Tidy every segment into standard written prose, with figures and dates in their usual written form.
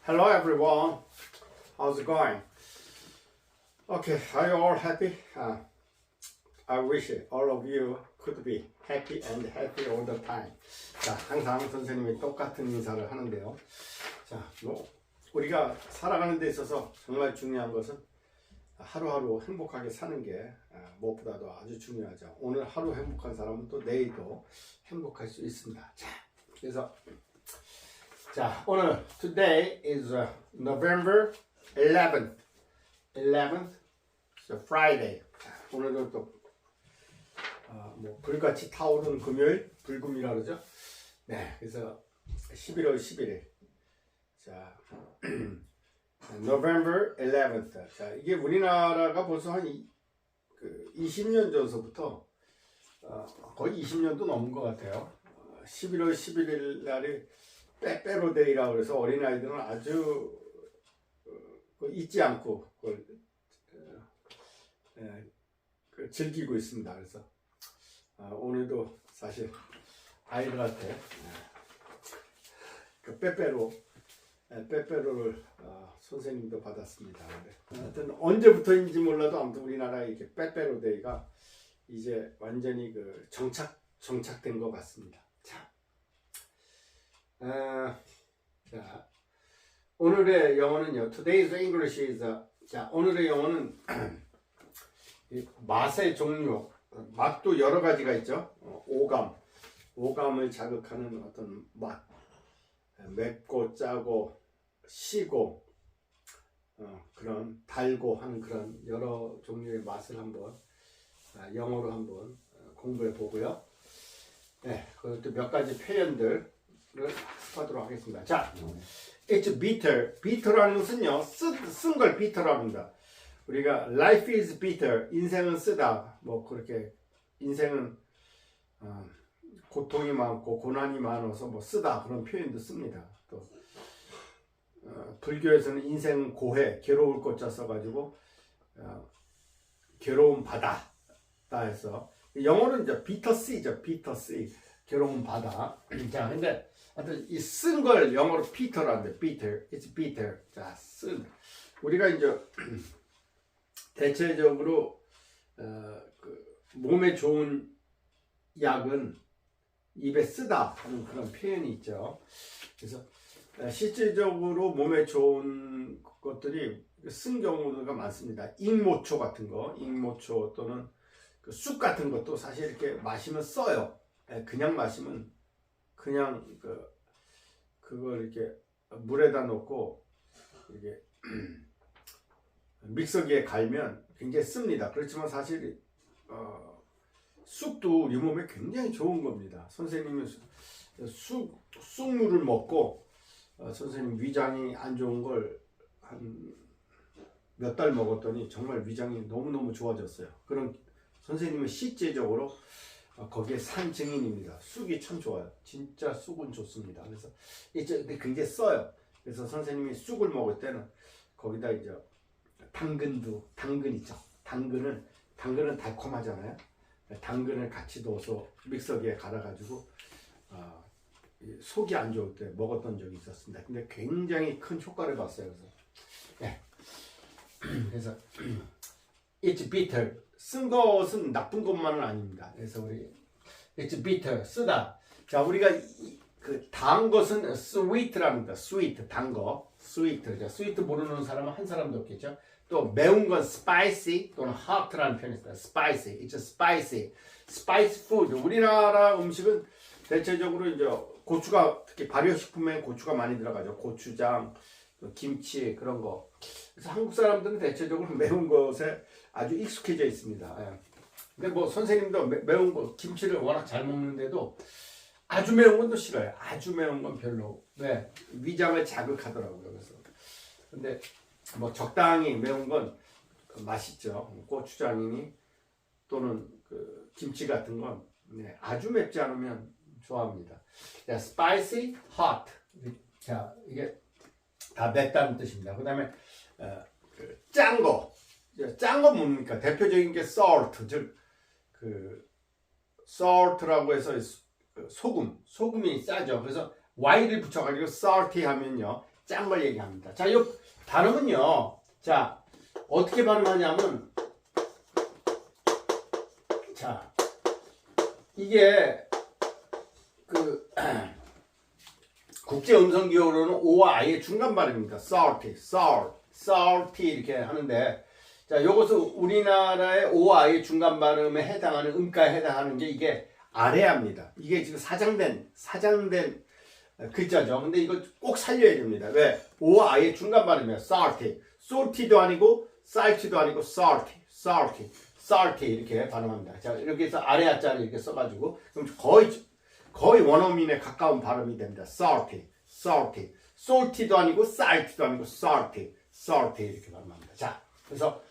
Hello everyone, how's it going? Okay, are you all happy? I wish all of you could be happy and healthy all the time. 자, 항상 선생님이 똑같은 인사를 하는데요. 자, 우리가 살아가는 데 있어서 정말 중요한 것은 하루하루 행복하게 사는 게 무엇보다도 아주 중요하죠. 오늘 하루 행복한 사람은 또 내일도 행복할 수 있습니다. 자, 그래서 오늘 today is November 11th. 11th, so Friday. 오늘도 또 불같이 타오르는 금요일, 불금이라 그러죠. 네, 그래서 11월 11일. 자, November 11th. 자, 이게 우리나라가 벌써 한 20년 전서부터 거의 20년도 넘은 것 같아요. 11월 11일 날이 빼빼로데이라고 그래서 어린아이들은 아주 잊지 않고 즐기고 있습니다. 그래서 오늘도 사실 아이들한테 빼빼로를 선생님도 받았습니다. 하여튼 언제부터인지 몰라도 아무튼 우리나라에 이렇게 빼빼로데이가 이제 완전히 정착된 것 같습니다. 자, 오늘의 영어는요. Today's English is 자, 오늘의 영어는 맛의 종류, 맛도 여러 가지가 있죠. 오감을 자극하는 어떤 맛, 맵고 짜고 시고 그런 달고 하는 그런 여러 종류의 맛을 한번 영어로 한번 공부해 보고요. 네, 그것도 몇 가지 표현들 하도록 하겠습니다. 자, it's bitter. bitter라는 것은요, 쓴 걸 bitter라고 합니다. 우리가 life is bitter, 인생은 쓰다. 그렇게 인생은 고통이 많고 고난이 많아서 쓰다 그런 표현도 씁니다. 또 불교에서는 인생은 고해, 괴로울 것자 써가지고 괴로운 바다다 해서 영어는 이제 bitter sea죠, bitter sea. 괴로운 바다. 자, 근데 이 쓴 걸 영어로 bitter라는데 bitter, it's bitter. 자, 쓴. 우리가 이제 대체적으로 몸에 좋은 약은 입에 쓰다 하는 그런 표현이 있죠. 그래서 실질적으로 몸에 좋은 것들이 쓴 경우가 많습니다. 익모초 같은 거, 익모초 또는 쑥 같은 것도 사실 이렇게 마시면 써요. 그냥 마시면 그냥 그걸 이렇게 물에다 넣고 이렇게 믹서기에 갈면 굉장히 씁니다. 그렇지만 사실 쑥도 우리 몸에 굉장히 좋은 겁니다. 선생님은 쑥물을 먹고 선생님 위장이 안 좋은 걸 한 몇 달 먹었더니 정말 위장이 너무너무 좋아졌어요. 그런 선생님은 실제적으로 거기에 산 증인입니다. 쑥이 참 좋아요. 진짜 쑥은 좋습니다. 그래서 이제 굉장히 써요. 그래서 선생님이 쑥을 먹을 때는 거기다 이제 당근 있죠. 당근은 달콤하잖아요. 당근을 같이 넣어서 믹서기에 갈아가지고 속이 안 좋을 때 먹었던 적이 있었습니다. 근데 굉장히 큰 효과를 봤어요. 그래서 it's bitter. 쓴 것은 나쁜 것만은 아닙니다. 그래서 우리 it's bitter, 쓰다. 자, 우리가 단 것은 sweet랍니다. sweet, 단 거, sweet. 자, sweet 모르는 사람은 한 사람도 없겠죠. 또 매운 건 spicy 또는 hot라는 표현이 있습니다. spicy, it's spicy, spice food. 우리나라 음식은 대체적으로 이제 고추가 특히 발효식품에 고추가 많이 들어가죠. 고추장, 김치 그런 거. 그래서 한국 사람들은 대체적으로 매운 것에 아주 익숙해져 있습니다. 근데 선생님도 매운 거 김치를 워낙 잘 먹는데도 아주 매운 건 또 싫어요. 아주 매운 건 별로. 왜? 위장을 자극하더라고요. 그래서 근데 적당히 매운 건 맛있죠. 고추장이니 또는 김치 같은 건 아주 맵지 않으면 좋아합니다. 자, spicy, hot. 자, 이게 다 맵다는 뜻입니다. 그다음에 짠 거. 짠 건 뭡니까? 대표적인 게 salt, 즉 salt라고 해서 소금이 짜죠. 그래서 y를 붙여가지고 salty 하면요, 짠 걸 얘기합니다. 자, 요 발음은요. 자, 어떻게 발음하냐면 자, 이게 그 국제 음성 기호로는 O와 I의 중간 발음입니다. salty, salty 이렇게 하는데 자, 요것은 우리나라의 O와 I의 중간 발음에 해당하는 음가에 해당하는 게 이게 아래합니다. 이게 지금 사장된 글자죠. 근데 이거 꼭 살려야 됩니다. 왜? O와 I의 중간 발음이에요. salty. salty도 아니고 salty도 아니고 salty 이렇게 발음합니다. 자, 이렇게 해서 아래 하자를 이렇게 써가지고 그럼 거의 원어민에 가까운 발음이 됩니다. salty도 아니고 salty도 아니고 salty 이렇게 발음합니다. 자, 그래서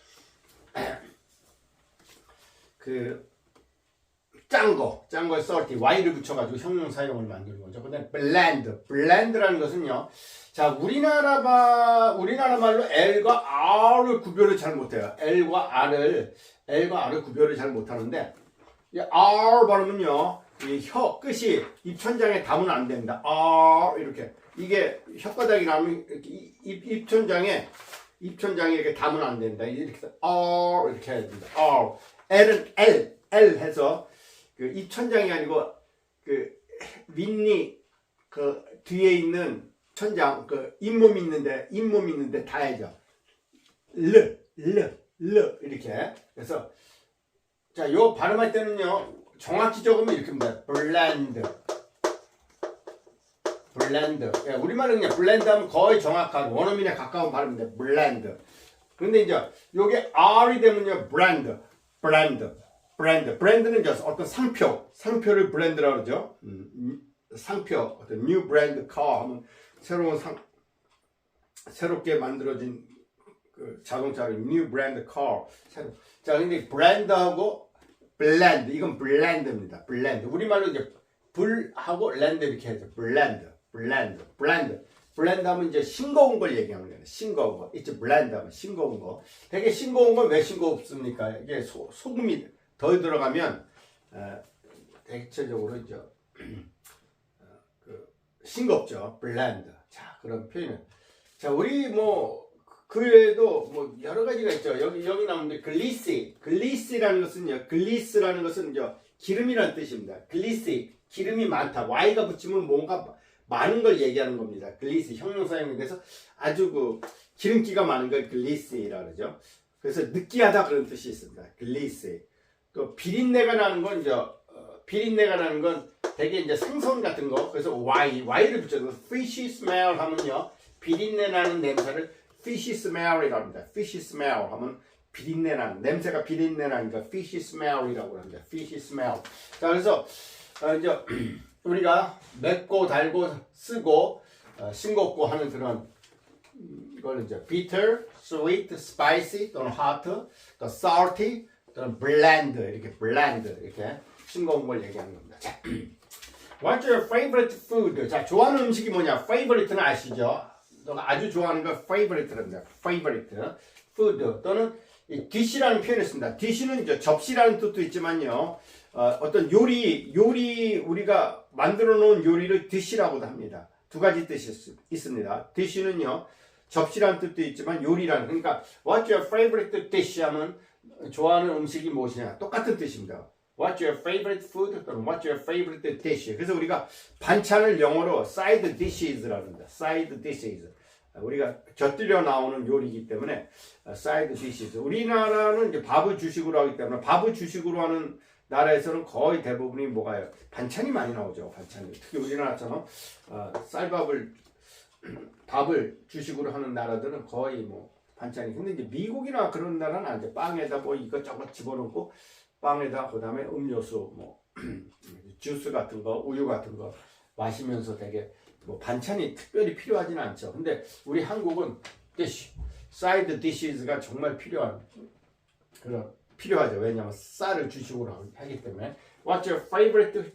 그 짠 거에 salty y를 붙여가지고 형용 사용을 만드는 거죠. 그다음에 blend라는 것은요. 자, 우리나라 말로 L과 R을 구별을 잘 못해요. L과 R을 구별을 잘 못하는데 이 R 발음은요. 이 혀 끝이 입천장에 닿으면 안 됩니다. R 이렇게 이게 혓바닥이 나면 입천장에 이렇게 닿으면 안 된다. 이렇게 R 이렇게 해야 됩니다. R L은 L 해서 그 입천장이 아니고 그 윗니 그 뒤에 있는 천장 그 잇몸 있는데 닿아야죠. L 이렇게 그래서 자, 요 발음할 때는요. 정확히 적으면 이렇게 합니다. blend. 예, 우리말은 그냥 blend 하면 거의 정확한 원어민에 가까운 발음인데 blend. 그런데 이제 요게 R이 되면요. brand는 이제 어떤 상표를 브랜드라고 그러죠. 상표, 어떤 new brand car 하면 새롭게 만들어진 그 자동차를 new brand car. 자, 근데 brand하고 blend, 이건 blend입니다. blend. 우리말로 이제 불하고 land 이렇게 하죠. blend 하면 이제 싱거운 걸 얘기하는 거예요. 싱거운 거. 이제 blend 하면 싱거운 거. 되게 싱거운 건 왜 싱겁습니까? 이게 소금이 더 들어가면 대체적으로 이제 싱겁죠. blend. 자, 그런 표현은. 자, 우리 그 외에도 여러 가지가 있죠. 여기 나오는데 글리시라는 것은요. 글리스라는 것은 이제 기름이라는 뜻입니다. 글리시 기름이 많다. Y가 붙이면 뭔가 많은 걸 얘기하는 겁니다. 글리시 형용사용이 돼서 아주 그 기름기가 많은 걸 글리시라 그러죠. 그래서 느끼하다 그런 뜻이 있습니다. 글리시. 또 비린내가 나는 건 되게 이제 생선 같은 거. 그래서 Y를 붙여서 fishy smell 하면요. 비린내 나는 냄새를 fishy smell이라고 합니다. fishy smell 하면 비린내 나는 냄새가 비린내 나니까 fishy smell이라고 합니다. fishy smell. 자, 그래서 이제 우리가 맵고 달고 쓰고 싱겁고 하는 그런 이거는 이제 bitter, sweet, spicy 또는 hot, 또 salty, 또는 blend 이렇게 싱거운 걸 얘기하는 겁니다. 자, what's your favorite food? 자, 좋아하는 음식이 뭐냐? favorite는 아시죠? 너가 아주 좋아하는 거 favorite랍니다. favorite food 또는 이 dish라는 표현을 씁니다. dish는 이제 접시라는 뜻도 있지만요. 어떤 요리 우리가 만들어 놓은 요리를 dish라고도 합니다. 두 가지 뜻이 있습니다. dish는요. 접시라는 뜻도 있지만 요리라는 그러니까 what's your favorite dish 하면 좋아하는 음식이 무엇이냐 똑같은 뜻입니다. What's your favorite food? 또는 What's your favorite dish? 그래서 우리가 반찬을 영어로 side dishes라고 합니다. side dishes. 우리가 곁들여 나오는 요리이기 때문에 side dishes. 우리나라는 이제 밥을 주식으로 하기 때문에 밥을 주식으로 하는 나라에서는 거의 대부분이 뭐가요? 반찬이 많이 나오죠. 반찬이. 특히 우리나라처럼 밥을 주식으로 하는 나라들은 거의 반찬이. 근데 이제 미국이나 그런 나라는 이제 빵에다 이것저것 집어넣고 빵에다 그다음에 음료수 주스 같은 거, 우유 같은 거 마시면서 되게 반찬이 특별히 필요하지는 않죠. 근데 우리 한국은 사이드 디시즈가 정말 필요하죠. 왜냐하면 쌀을 주식으로 하기 때문에 What's your favorite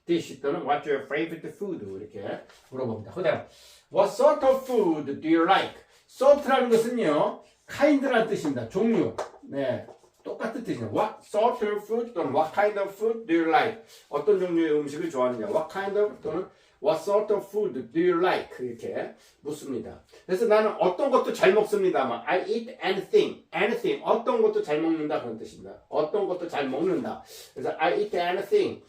dish 또는 What's your favorite food 이렇게 물어봅니다. 그다음 What sort of food do you like? sort라는 것은요 kind라는 뜻입니다. 종류. 네. 똑같은 뜻이에요. What sort of food 또는 What kind of food do you like? 어떤 종류의 음식을 좋아하느냐? What kind of 또는 What sort of food do you like? 이렇게 묻습니다. 그래서 나는 어떤 것도 잘 먹습니다만 I eat anything. 어떤 것도 잘 먹는다 그런 뜻입니다. 어떤 것도 잘 먹는다. 그래서 I eat anything.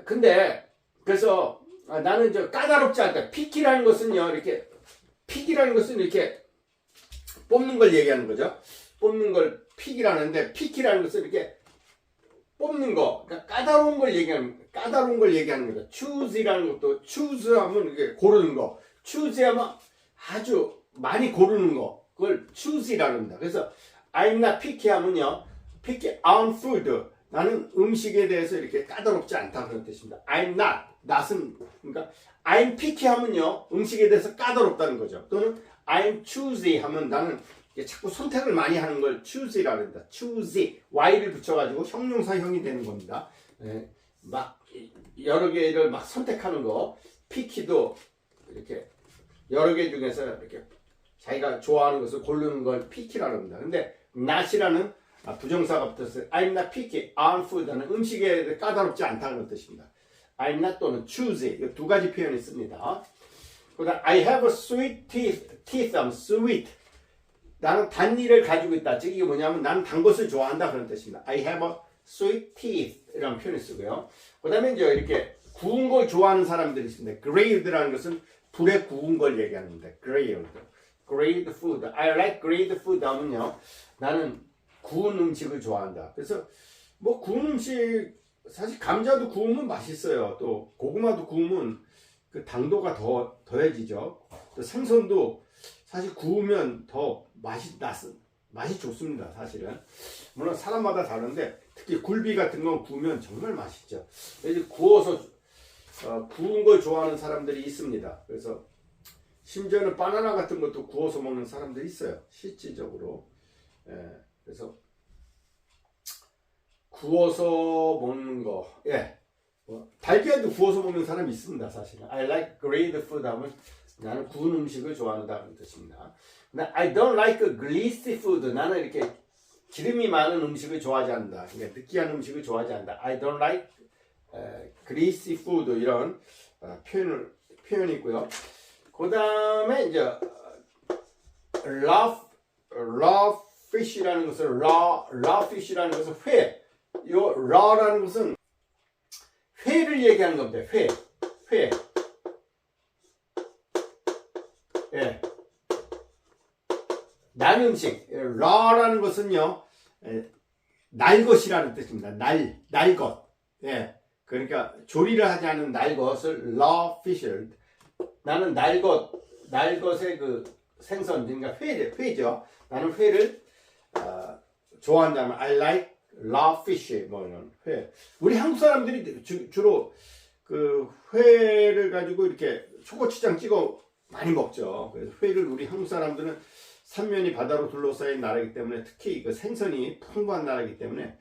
근데 그래서 나는 까다롭지 않다. pick이라는 것은요. 이렇게 pick이라는 것은 이렇게 뽑는 걸 얘기하는 거죠. 뽑는 걸 pick이라는데 pick이라는 것은 이렇게 뽑는 거, 그러니까 까다로운 걸 얘기하는 거죠. choose이라는 것도 choose 하면 이게 고르는 거, choose 하면 아주 많이 고르는 거, 그걸 choose이라고 합니다. 그래서 I'm not picky 하면요, picky on food, 나는 음식에 대해서 이렇게 까다롭지 않다 그런 뜻입니다. I'm not은 그러니까 I'm picky 하면요, 음식에 대해서 까다롭다는 거죠. 또는 I'm choosy 하면 나는 자꾸 선택을 많이 하는 걸 choose라고 합니다. choosy, y를 붙여가지고 형용사형이 되는 겁니다. 막 여러 개를 막 선택하는 거, picky도 이렇게 여러 개 중에서 이렇게 자기가 좋아하는 것을 고르는 걸 picky라고 합니다. 근데 not이라는 부정사가 붙었어요. I'm not picky on food는 음식에 까다롭지 않다는 뜻입니다. I'm not 또는 choosy 이 두 가지 표현이 있습니다. 그다음 I have a sweet teeth, I'm sweet. 나는 단 이를 가지고 있다. 즉 이게 뭐냐면 나는 단 것을 좋아한다 그런 뜻입니다. I have a sweet teeth 이라는 표현을 쓰고요. 그 다음에 이제 이렇게 구운 걸 좋아하는 사람들이 있습니다. Grilled라는 것은 불에 구운 걸 얘기합니다. Grilled food. I like grilled food 하면요. 나는 구운 음식을 좋아한다. 그래서 뭐 구운 음식 사실 감자도 구우면 맛있어요. 또 고구마도 구우면 그 당도가 더해지죠. 또 생선도 사실 구우면 더 맛이 좋습니다. 사실은 물론 사람마다 다른데 특히 굴비 같은 건 구우면 정말 맛있죠. 이제 구워서 구운 걸 좋아하는 사람들이 있습니다. 그래서 심지어는 바나나 같은 것도 구워서 먹는 사람들이 있어요. 실질적으로. 그래서 구워서 먹는 거, 달걀도 구워서 먹는 사람이 있습니다. 사실은 I like grilled food 하면 나는 구운 음식을 좋아한다는 뜻입니다. I don't like greasy food. 나는 이렇게 기름이 많은 음식을 좋아하지 않는다. 그러니까 느끼한 음식을 좋아하지 않는다. I don't like greasy food 이런 표현이 있고요. 그 다음에 이제 raw fish라는 것은 raw fish라는 것은 회. 이 raw라는 것은 회를 얘기하는 겁니다. 회. 날 음식, raw라는 것은요, 날 것이라는 뜻입니다. 날 것. 그러니까 조리를 하지 않은 날 것을 raw fish. 나는 날 것의 그 생선, 그러니까 회죠. 나는 회를 좋아한다면 I like raw fish. 뭐 이런 회. 우리 한국 사람들이 주로 그 회를 가지고 이렇게 초고추장 찍어 많이 먹죠. 그래서 회를 우리 한국 사람들은 삼면이 바다로 둘러싸인 나라이기 때문에 특히 그 생선이 풍부한 나라이기 때문에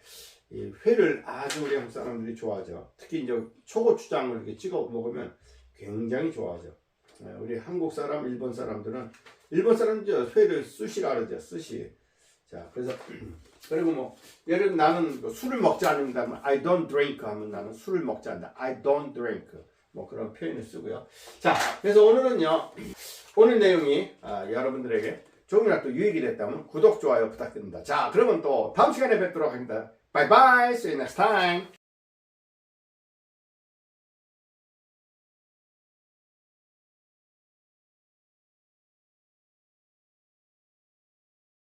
이 회를 아주 우리 한국 사람들이 좋아하죠. 특히 이제 초고추장을 이렇게 찍어 먹으면 굉장히 좋아하죠. 우리 한국 사람, 일본 사람들은 회를 스시라 그러죠. 스시. 자, 그래서 그리고 뭐 예를 들면 나는 술을 먹지 않는다면 I don't drink 하면 나는 술을 먹지 않는다. I don't drink. 뭐 그런 표현을 쓰고요. 자, 그래서 오늘은요. 오늘 내용이 여러분들에게 조금이라도 또 유익이 됐다면 구독, 좋아요 부탁드립니다. 자, 그러면 또 다음 시간에 뵙도록 하겠습니다. Bye bye. See you next time.